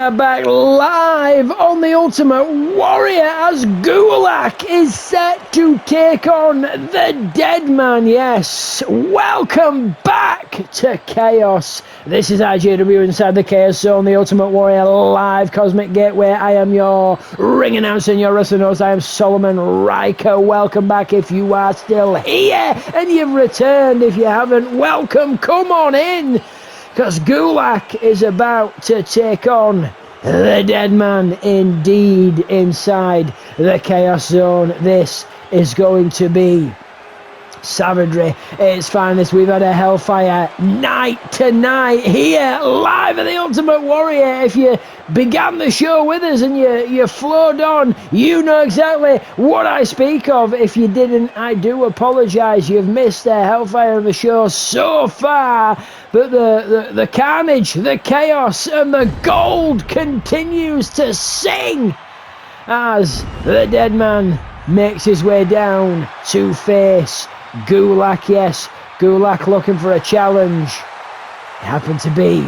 Back live on the Ultimate Warrior as Gulak is set to take on the Dead Man. Yes, welcome back to Chaos. This is I.J.W inside the chaoszone, the Ultimate Warrior live Cosmicgateway. I am your ring announcer and your wrestling host. I am Solomon Riker. Welcome back if you are still here and you've returned. If you haven't, welcome. Come on in. Because Gulak is about to take on the Dead Man, indeed, inside the chaoszone. This is going to be Savagery. It's finest. We've had a hellfire night tonight here live at the Ultimate Warrior. If you began the show with us and you flowed on, you know exactly what I speak of. If you didn't, I do apologise. You've missed a hellfire of the show so far. But the carnage, the chaos, and the gold continues to sing as the Dead Man makes his way down to face Gulak. Yes, Gulak looking for a challenge. It happened to be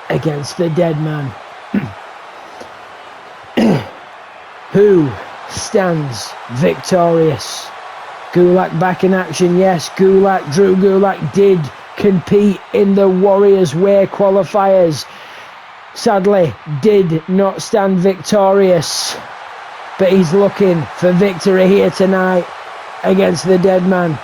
against the Dead Man. Who stands victorious? Gulak back in action. Yes, Drew Gulak did compete in the Warriors Way qualifiers. Sadly, did not stand victorious. But he's looking for victory here tonight against the Dead Man.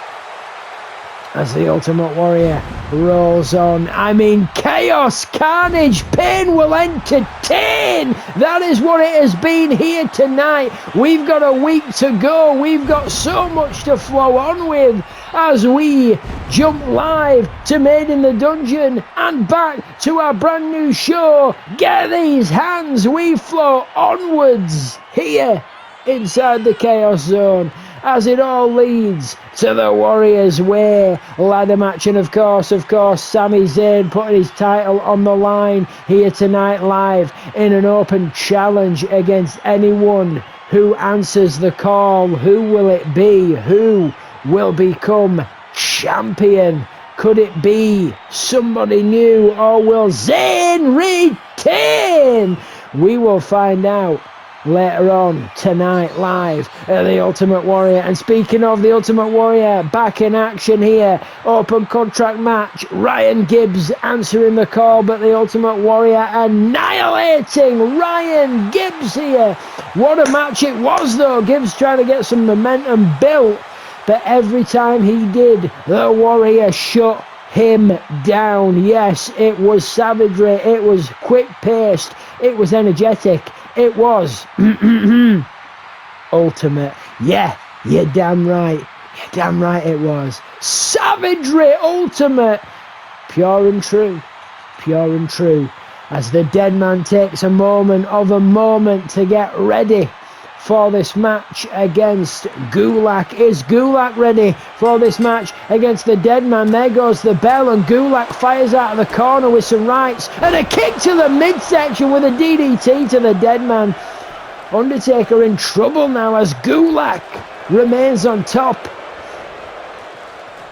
As the Ultimate Warrior rolls on. I mean, chaos, carnage, pain will entertain. That is what it has been here tonight. We've got a week to go. We've got so much to flow on with as we jump live to Made in the Dungeon and back to our brand new show. Get these hands. We flow onwards here inside the chaoszone, as it all leads to the Warriors Way ladder match. And of course, Sami Zayn putting his title on the line here tonight live in an open challenge against anyone who answers the call. Who will it be? Who will become champion? Could it be somebody new, or will Zayn retain? We will find out later on tonight live at the Ultimate Warrior. And speaking of the Ultimate Warrior, back in action here, open contract match. Ryan Gibbs answering the call, but the Ultimate Warrior annihilating Ryan Gibbs here. What a match it was though. Gibbs trying to get some momentum built, but every time he did, the Warrior shut him down. Yes, it was savagery, it was quick paced, it was energetic. It was ultimate. Yeah, you're damn right. You're damn right it was. Savagery ultimate. Pure and true. Pure and true. As the Dead Man takes a moment to get ready for this match against Gulak. Is Gulak ready for this match against the Dead Man? There goes the bell, and Gulak fires out of the corner with some rights and a kick to the midsection with a DDT to the Dead Man. Undertaker in trouble now as Gulak remains on top.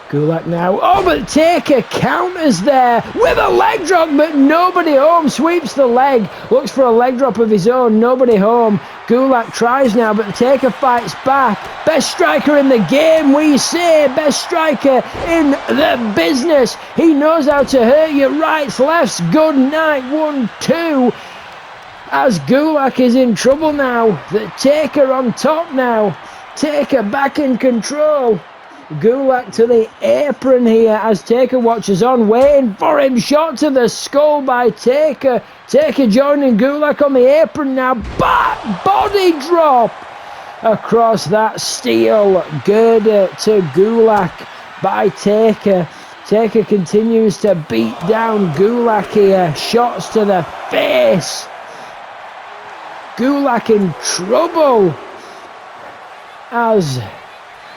Gulak now. Oh, but Taker counters there with a leg drop, but nobody home. Sweeps the leg. Looks for a leg drop of his own. Nobody home. Gulak tries now, but Taker fights back. Best striker in the game, we say. Best striker in the business. He knows how to hurt you. Rights, lefts. Good night. 1, 2. As Gulak is in trouble now. The Taker on top now. Taker back in control. Gulak to the apron here as Taker watches on, waiting for him. Shot to the skull by Taker. Taker joining Gulak on the apron now. Back body drop across that steel girder to Gulak by Taker. Taker continues to beat down Gulak here. Shots to the face. Gulak in trouble as...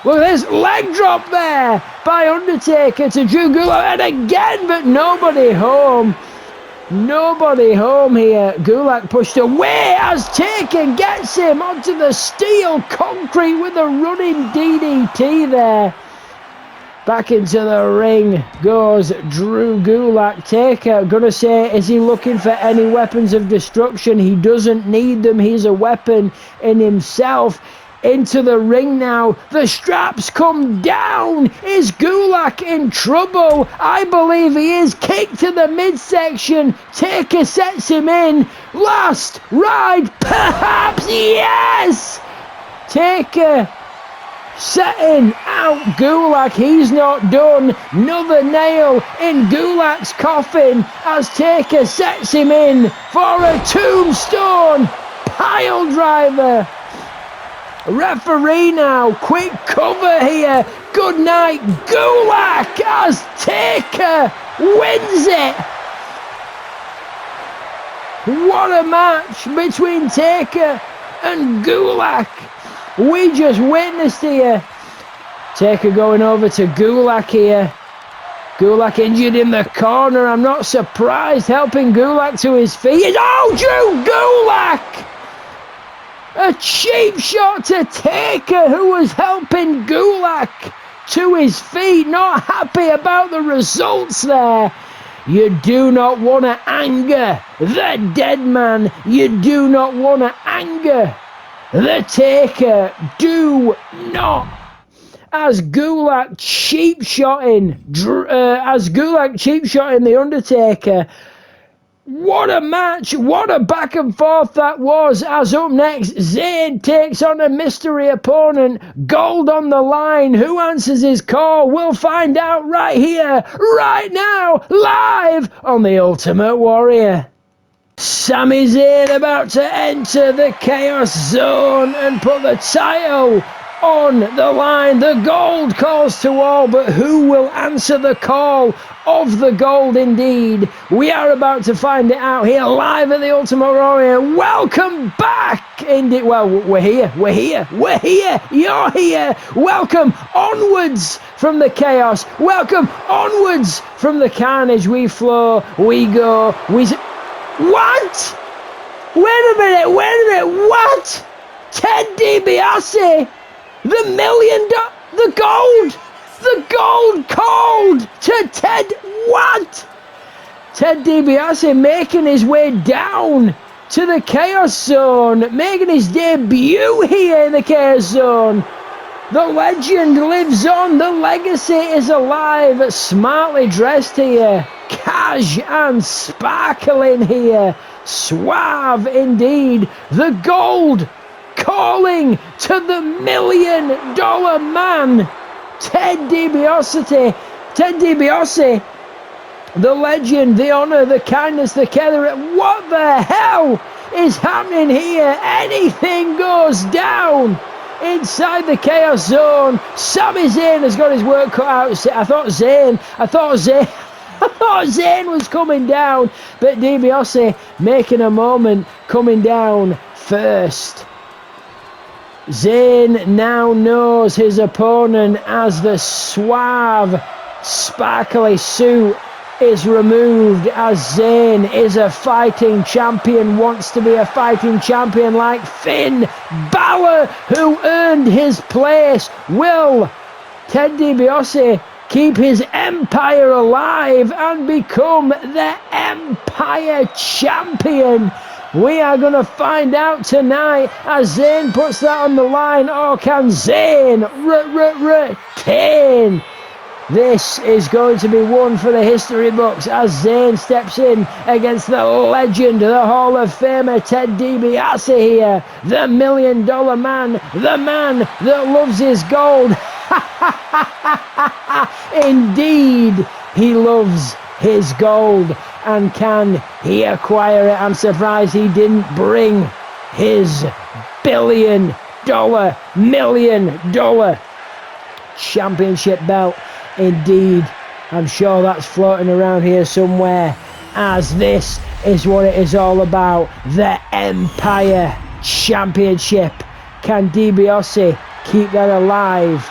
Well, there's leg drop there by Undertaker to Drew Gulak, and again, but nobody home. Nobody home here. Gulak pushed away as Taker gets him onto the steel concrete with a running DDT there. Back into the ring goes Drew Gulak. Taker, gonna say, is he looking for any weapons of destruction? He doesn't need them. He's a weapon in himself. Into the ring now. The straps come down. Is Gulak in trouble? I believe he is. Kick to the midsection. Taker sets him in. Last ride, perhaps. Yes! Taker setting out Gulak. He's not done. Another nail in Gulak's coffin as Taker sets him in for a tombstone pile driver. Referee now, quick cover here. Good night, Gulak, as Taker wins it. What a match between Taker and Gulak we just witnessed here. Taker going over to Gulak here. Gulak injured in the corner. I'm not surprised. Helping Gulak to his feet. Oh, Drew Gulak! A cheap shot to Taker, who was helping Gulak to his feet. Not happy about the results there. You do not want to anger the dead man. You do not want to anger the Taker. Do not. As Gulak cheap shotting the Undertaker. What a match, what a back and forth that was. As up next, Zayn takes on a mystery opponent. Gold on the line. Who answers his call? We'll find out right here, right now, live on the Ultimate Warrior. Sami Zayn about to enter the Chaos Zone and put the title on the line. The gold calls to all, but who will answer the call of the gold indeed? We are about to find it out here live at the Ultimate Warrior. Welcome back indeed. Well, we're here, you're here. Welcome onwards from the chaos. Welcome onwards from the carnage. We flow, we go, what? Wait a minute, what? Ted DiBiase? The gold called to Ted. What? Ted DiBiase making his way down to the Chaos Zone, making his debut here in the Chaos Zone. The legend lives on. The legacy is alive. Smartly dressed here, cash and sparkling here, suave indeed. The gold calling to the $1 million man, Ted DiBiase. Ted DiBiase, the legend, the honor, the kindness, the care. What the hell is happening here? Anything goes down inside the Chaos Zone. Sami Zayn has got his work cut out. I thought Zayn was coming down, but DiBiase making a moment, coming down first. Zayn now knows his opponent as the suave, sparkly suit is removed, as Zayn is a fighting champion, wants to be a fighting champion like Finn Balor, who earned his place. Will Ted DiBiase keep his empire alive and become the Empire Champion? We are going to find out tonight as Zayn puts that on the line. Or can Zayn retain? This is going to be one for the history books as Zayn steps in against the legend, the Hall of Famer Ted DiBiase here. The $1 million man, the man that loves his gold. Indeed, he loves his gold. And can he acquire it? I'm surprised he didn't bring his $1 million championship belt. Indeed, I'm sure that's floating around here somewhere, as this is what it is all about. The Empire Championship. Can DiBiase keep that alive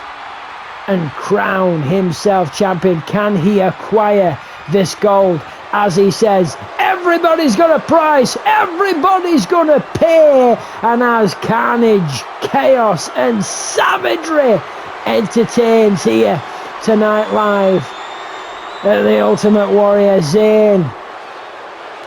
and crown himself champion? Can he acquire this gold? As he says, everybody's got a price, everybody's gonna pay. And as carnage, chaos and savagery entertains here tonight live at the Ultimate Warrior. Zayn,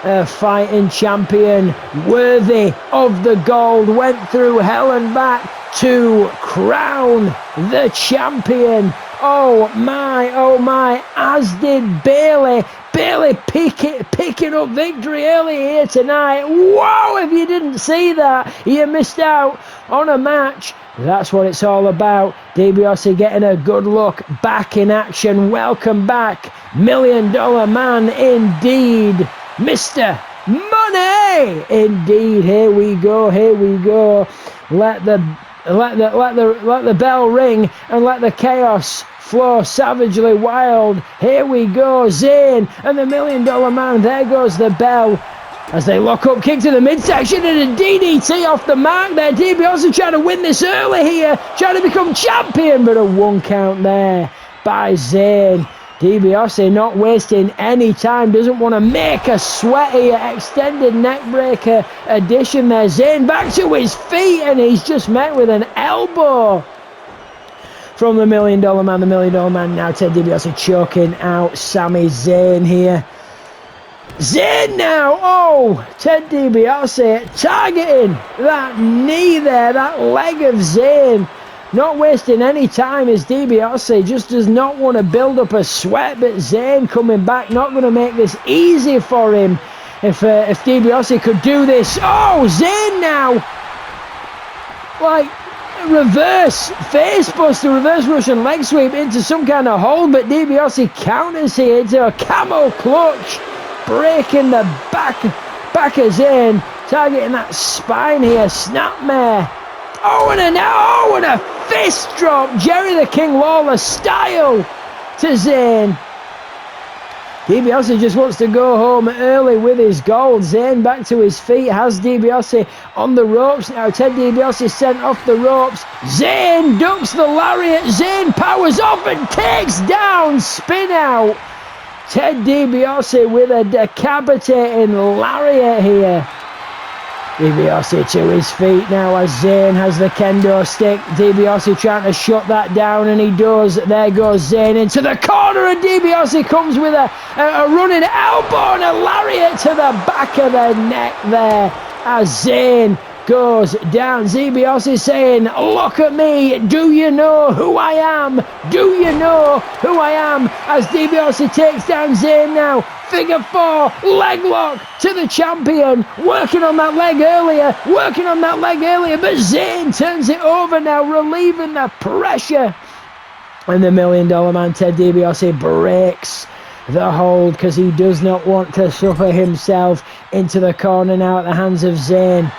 a fighting champion worthy of the gold, went through hell and back to crown the champion. Oh my, as did Bayley. Bayley picking up victory early here tonight. Whoa, if you didn't see that, you missed out on a match. That's what it's all about. DiBiase getting a good look back in action. Welcome back, $1 Million Man indeed. Mr. Money indeed. Here we go. Let the bell ring and let the chaos flow savagely wild. Here we go. Zayn and the $1 Million Man. There goes the bell as they lock up, kick to the midsection and a DDT off the mark there. DiBiase trying to win this early here, trying to become champion, but a 1 count there by Zayn. DiBiase not wasting any time, doesn't want to make a sweaty extended neckbreaker addition there. Zayn back to his feet and he's just met with an elbow from the $1 Million Man. The $1 Million Man now, Ted DiBiase choking out Sami Zayn here. Zayn now, oh, Ted DiBiase targeting that knee there, that leg of Zayn. Not wasting any time as DiBiase just does not want to build up a sweat, but Zayn coming back, not going to make this easy for him. If DiBiase could do this, oh, Zayn now, like reverse facebuster, reverse Russian leg sweep into some kind of hold, but DiBiase counters here into a camel clutch, breaking the back of Zayn, targeting that spine here, snapmare. Oh, and a fist drop, Jerry the King Lawler style to Zayn. DiBiase just wants to go home early with his gold. Zayn back to his feet, has DiBiase on the ropes now. Ted DiBiase sent off the ropes. Zayn ducks the lariat. Zayn powers off and takes down, spin out. Ted DiBiase with a decapitating lariat here. DiBiase to his feet now as Zayn has the kendo stick. DiBiase trying to shut that down, and he does. There goes Zayn into the corner, and DiBiase comes with a running elbow and a lariat to the back of the neck there as Zayn goes down. DiBiase saying, look at me, do you know who I am? Do you know who I am? As DiBiase takes down Zayn now. Figure 4, leg lock to the champion. Working on that leg earlier, but Zayn turns it over now, relieving the pressure. And the $1 Million Man, Ted DiBiase, breaks the hold because he does not want to suffer himself into the corner now at the hands of Zayn.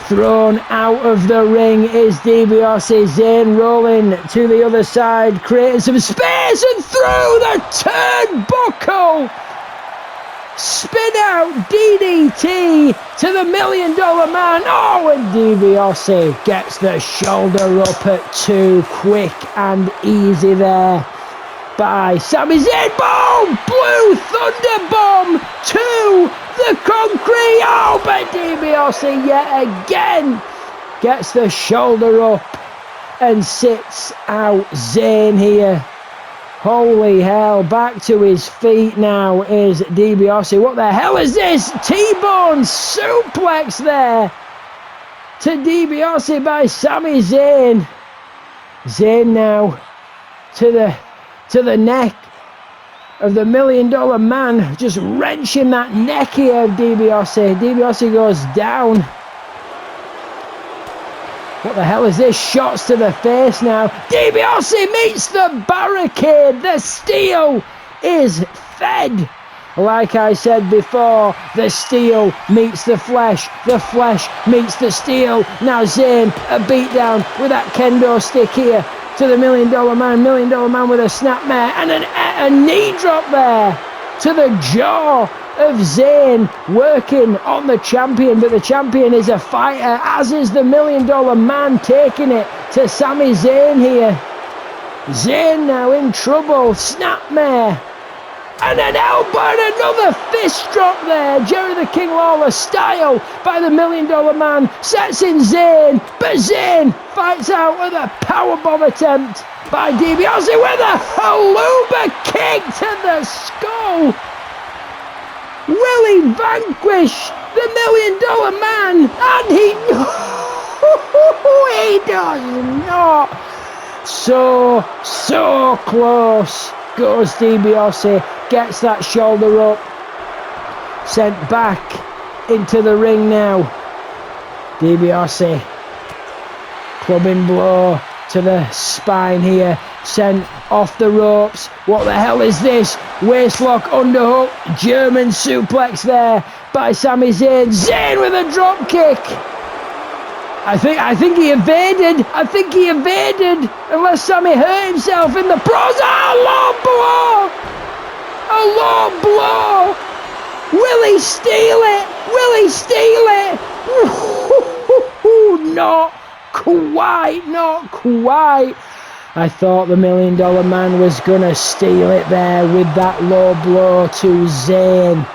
Thrown out of the ring is DiBiase. Zayn rolling to the other side, creating some space and through the turnbuckle. Spin out DDT to the $1 Million Man. Oh, and DiBiase gets the shoulder up at 2. Quick and easy there by Sami Zayn. Boom! Blue Thunder Bomb to the concrete. Oh, but DiBiase yet again gets the shoulder up and sits out Zayn here. Holy hell, back to his feet now is DiBiase. What the hell is this? T-bone suplex there to DiBiase by Sami Zayn. Zayn now to the neck of the $1 Million Man, just wrenching that neck here of DiBiase. DiBiase goes down. What the hell is this? Shots to the face now. DiBiase meets the barricade. The steel is fed. Like I said before, the steel meets the flesh meets the steel. Now Zayn, a beatdown with that kendo stick here to the $1 Million Man. $1 Million Man with a snapmare and a knee drop there to the jaw of Zayn, working on the champion, but the champion is a fighter, as is the $1 Million Man, taking it to Sami Zayn here. Zayn now in trouble, snapmare, and an elbow and another fist drop there. Jerry the King Lawler style by the $1 Million Man, sets in Zayn, but Zayn fights out with a powerbomb attempt by DiBiase with a haluba kick to the skull. Will he vanquish the $1 Million Man? And he does not. So close goes DiBiase, gets that shoulder up, sent back into the ring now. DiBiase, clubbing blow to the spine here, sent off the ropes. What the hell is this? Waistlock, underhook, German suplex there by Sami Zayn. Zayn with a drop kick. I think he evaded. Unless Sami hurt himself in the pros. A low blow. Will he steal it? Not quite. I thought the $1 Million Man was gonna steal it there with that low blow to Zayn.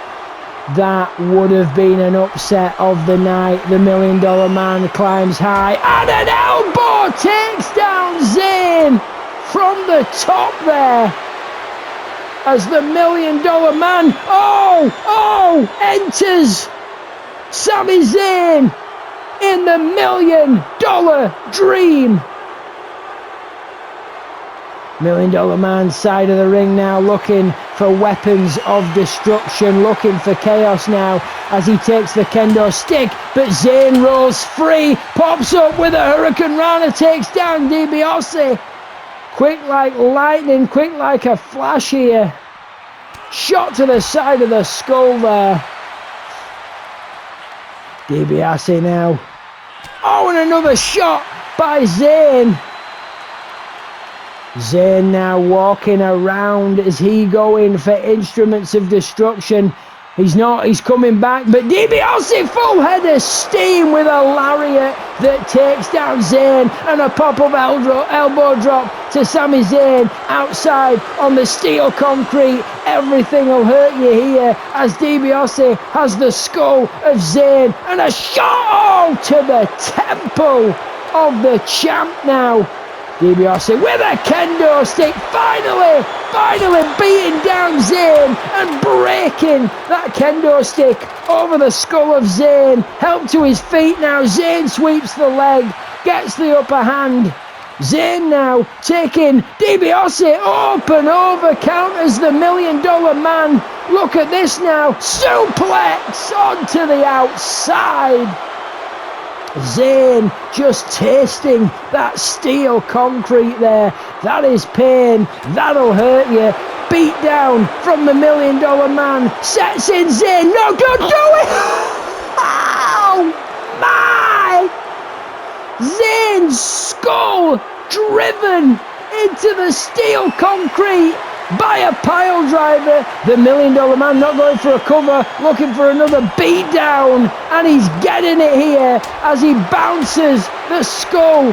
That would have been an upset of the night. The $1 Million Man climbs high and an elbow takes down Zayn from the top there. As the $1 Million Man, enters Sami Zayn in the $1 Million Dream. $1 Million Man side of the ring now, looking for weapons of destruction, looking for chaos now as he takes the kendo stick, but Zayn rolls free, pops up with a Hurricane Rana, takes down DiBiase. Quick like lightning, quick like a flash here. Shot to the side of the skull there. DiBiase now. And another shot by Zayn. Zayn now walking around. Is he going for instruments of destruction? He's not, he's coming back, but DiBiase full head of steam with a lariat that takes down Zayn and a pop-up elbow drop to Sami Zayn outside on the steel concrete. Everything will hurt you here as DiBiase has the skull of Zayn and a shot to the temple of the champ now. DiBiase with a kendo stick, finally beating down Zayn and breaking that kendo stick over the skull of Zayn. Help to his feet now. Zayn sweeps the leg, gets the upper hand. Zayn now taking DiBiase up and over, counters the $1 Million Man. Look at this now, suplex onto the outside. Zayn just tasting that steel concrete there. That is pain. That'll hurt you. Beat down from the $1 Million Man. Sets in Zayn. No, don't do it! Oh my! Zayn's skull driven into the steel concrete by a pile driver. The $1 Million Man not going for a cover, looking for another beat down, and he's getting it here as he bounces the skull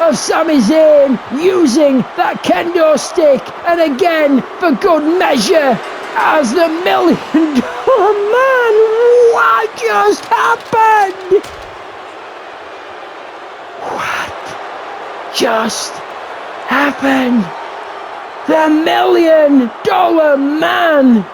of Sami Zayn using that kendo stick, and again for good measure as the $1 Million Man. What just happened? What just happened? The $1 Million Man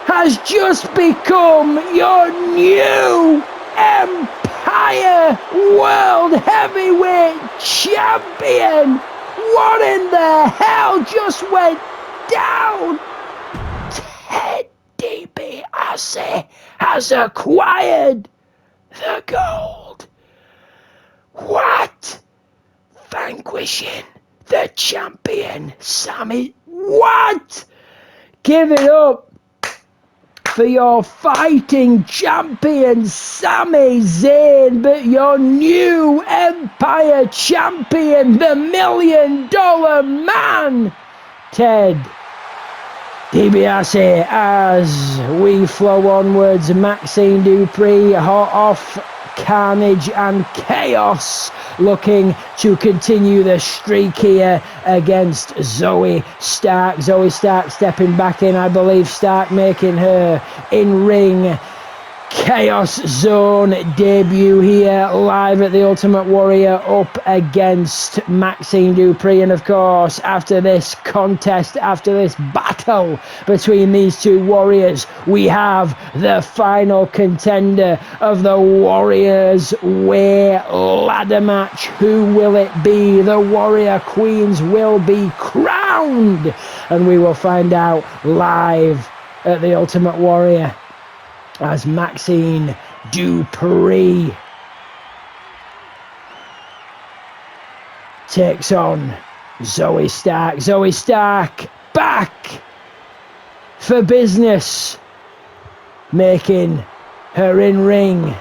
has just become your new Empire World Heavyweight Champion. What in the hell just went down? Ted DiBiase has acquired the gold. What? Vanquishing the champion, Sami. What? Give it up for your fighting champion, Sami Zayn, but your new Empire champion, the $1 Million Man, Ted DiBiase. As we flow onwards, Maxine Dupree hot off carnage and chaos, looking to continue the streak here against Zoe Stark. Zoe Stark stepping back in, I believe Stark making her in-ring Chaos Zone debut here live at the Ultimate Warrior up against Maxine Dupree. And of course, after this contest, after this battle between these two warriors, we have the final contender of the Warriors Way ladder match. Who will it be? The Warrior Queens will be crowned, and we will find out live at the Ultimate Warrior as Maxine Dupree takes on Zoe Stark. Zoe Stark back for business, making her in-ring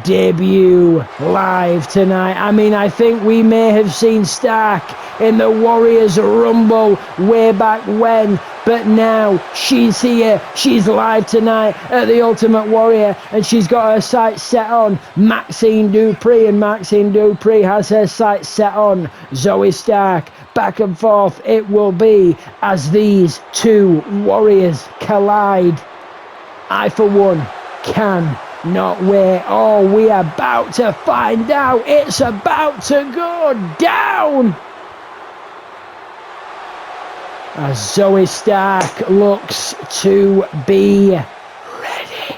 debut live tonight. I mean, I think we may have seen Stark in the Warriors Rumble way back when, but now she's here, she's live tonight at the Ultimate Warrior, and she's got her sights set on Maxine Dupree, and Maxine Dupree has her sights set on Zoe Stark. Back and forth it will be as these two warriors collide. I, for one, can not wait. Oh, we are about to find out. It's about to go down as Zoe Stark looks to be ready.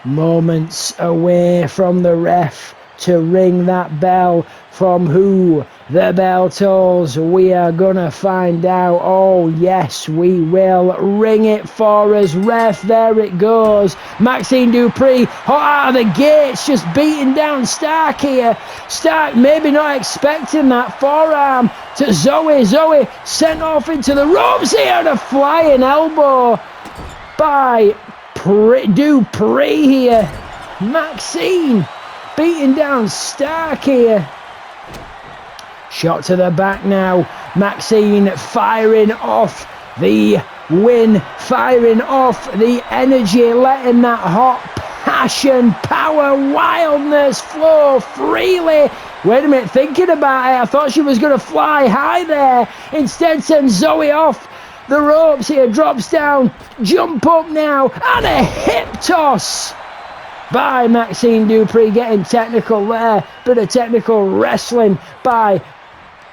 Moments away from the ref to ring that bell. From who the bell tolls, we are gonna find out. Oh yes, we will. Ring it for us, ref. There it goes. Maxine Dupree hot out of the gates, just beating down Stark here. Stark maybe not expecting that forearm to Zoe. Zoe sent off into the ropes here, and a flying elbow by Dupree here. Maxine beating down Stark here. Shot to the back now. Maxine firing off the win, firing off the energy, letting that hot passion, power, wildness flow freely. Wait a minute, thinking about it, I thought she was going to fly high there. Instead sends Zoe off the ropes here, drops down, jump up now, and a hip toss by Maxine Dupree, getting technical there. Bit of technical wrestling by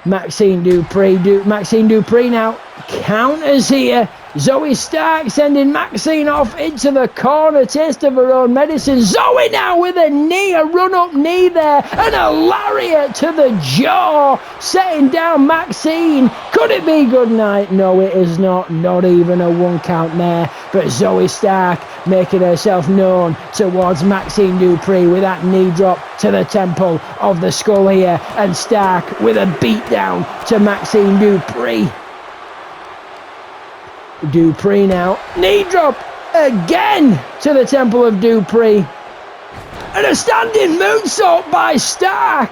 Maxine Dupree. Maxine Dupree now counters here. Zoe Stark sending Maxine off into the corner. Taste of her own medicine. Zoe now with a knee, a run-up knee there, and a lariat to the jaw, setting down Maxine. Could it be good night? No, it is not. Not even a one count there. But Zoe Stark making herself known towards Maxine Dupree with that knee drop to the temple of the skull here, and Stark with a beatdown to Maxine Dupree. Dupree now, knee drop again to the temple of Dupree, and a standing moonsault by Stark.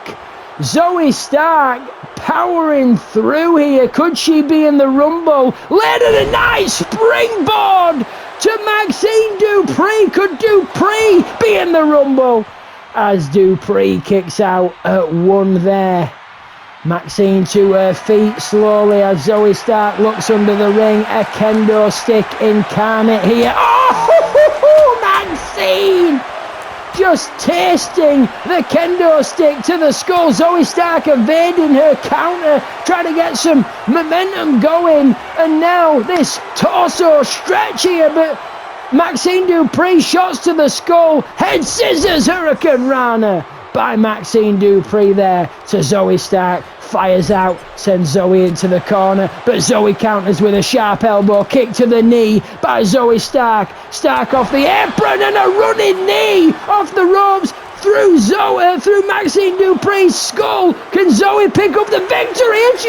Zoe Stark powering through here. Could she be in the Rumble? Laid in a nice springboard to Maxine Dupree. Could Dupree be in the Rumble? As Dupree kicks out at one there. Maxine to her feet slowly as Zoe Stark looks under the ring. A kendo stick incarnate here. Oh, Maxine! Just tasting the kendo stick to the skull. Zoe Stark evading her counter, trying to get some momentum going. And now this torso stretch here, but Maxine Dupree shots to the skull. Head scissors Hurricane Rana by Maxine Dupree there to Zoe Stark. Fires out, sends Zoe into the corner, but Zoe counters with a sharp elbow kick to the knee by Zoe Stark. Stark off the apron and a running knee off the ropes through Maxine Dupree's skull. Can Zoe pick up the victory? And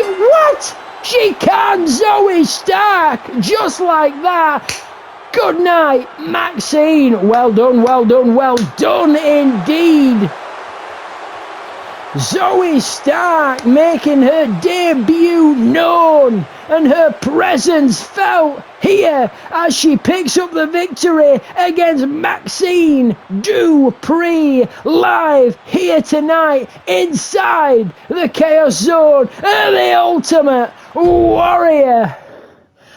she can. Zoe Stark, just like that. Good night, Maxine. Well done, well done, well done indeed. Zoe Stark making her debut known and her presence felt here as she picks up the victory against Maxine Dupree, live here tonight inside the Chaos Zone of the Ultimate Warrior.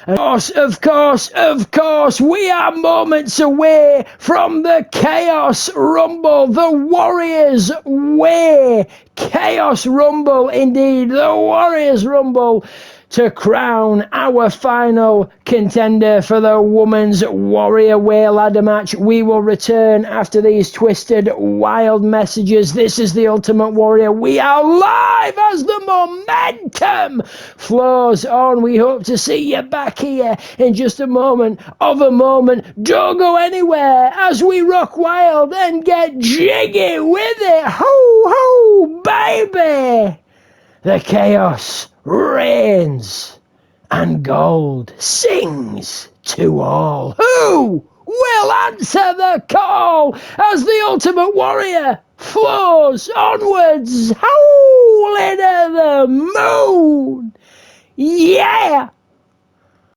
Of course, we are moments away from the Chaos Rumble, the Warriors' Way. Chaos Rumble, indeed, the Warriors' Rumble, to crown our final contender for the Women's Warrior Way ladder match. We will return after these twisted, wild messages. This is the Ultimate Warrior. We are live as the momentum flows on. We hope to see you back here in just a moment of a moment. Don't go anywhere as we rock wild and get jiggy with it. Ho, ho, baby! The chaos reigns, and gold sings to all. Who will answer the call as the Ultimate Warrior flows onwards, howling at the moon? Yeah!